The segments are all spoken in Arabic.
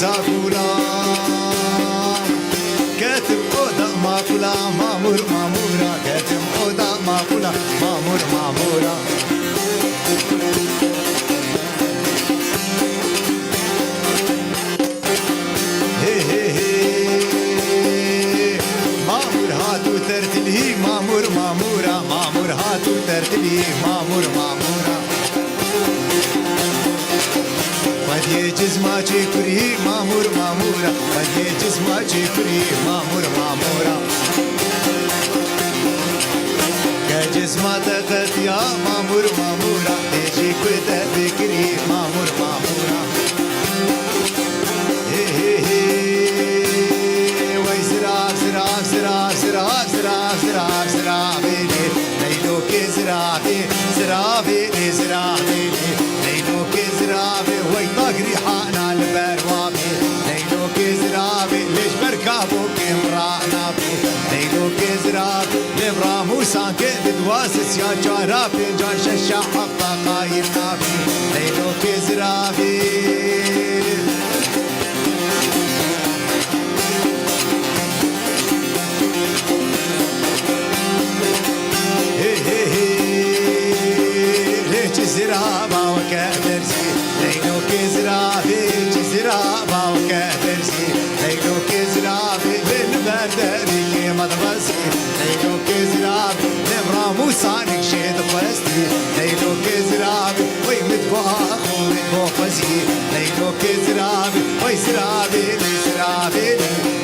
زاكولا كاتم أودا ماكولا مامور مامورا كاتم أودا ماكولا مامور مامورا مامور هاتو ترتلي مامور مامورا مامور هاتو ترتلي مامور مامورا ودي جزما چکری مامور مامورا ودي جزما چکری مامور مامورا كجزما تغتيا مامور مامورا تجي كنت فكري مامور مامورا وي زراف زراف زراف زراف زراف زراف زرافيني ليلو كي زرافي زرافيني زرافيني ليلو كي زرافي وي طاقري حقنا البروابي ليلو كي زرافي ليش بركابو كي مرانا بي ليلو كي زرافي لبرامو سانكي بدواسس يا جارافي جان ششا حقا قايم نابي ليلو كي زرافي زرابا وكادرسي ليلو كزرابي زرابا وكادرسي ليلو كزرابي بالبردري كي مدرسي ليلو كزرابي لبرامو سانك شيد قرستي ليلو كزرابي وي مدبو اخو مدبو فزي ليلو كزرابي وي زرابي لي زرابي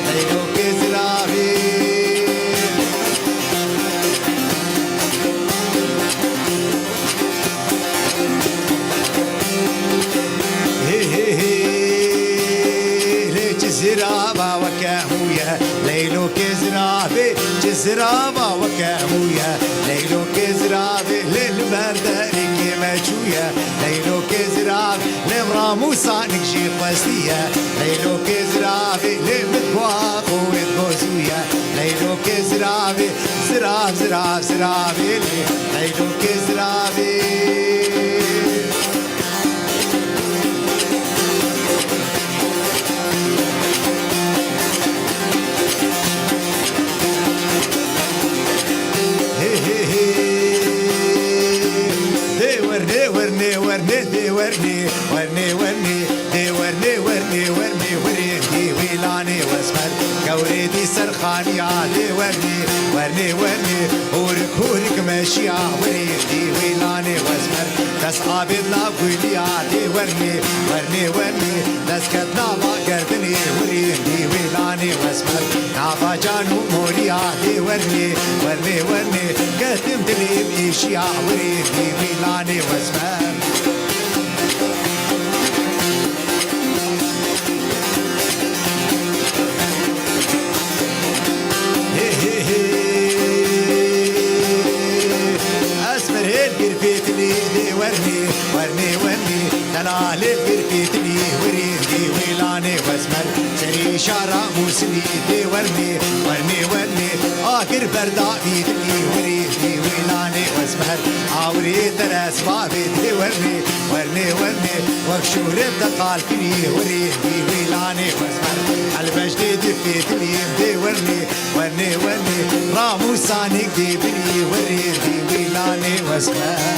ليلو كزرابي زرابا وكهويا ليلو كزرابي جزرابا وكهويا ليلو كزرابي للبرداري كيما جويا ليلو كزرابي لمرامو صانك شي قوستيا ليلو كزرابي لمدواق ويدبوزويا ليلو كزرابي زراب زراب زرابي ليلو كزرابي ورني ورني ورني ورني ورني ورني ورني ويلاني واسمر قوريدي سرخاني عادي ورني ورني ورني هورك هورك ماشي وريدي ويلاني واسمر تسعى بالله قولي عادي ورني ورني ورني نسكتنا ما قردني وريدي ويلاني واسمر نعفا جانو موري عادي ورني ورني ورني قدمت لي بإشي وريدي ويلاني واسمر ورني ورني ورني دلالي بركتني وريدي ويلاني واسمر سري شارع موسني دي ورني ورني ورني آخر بردا بيدني وريدي ويلاني واسمر عوري ترس بابي دي ورني ورني ورني وكشور بدقال فيني وريدي ويلاني واسمر البجدي دفيتني دي ورني ورني ورني رامو سانك دي بني وريدي ويلاني واسمر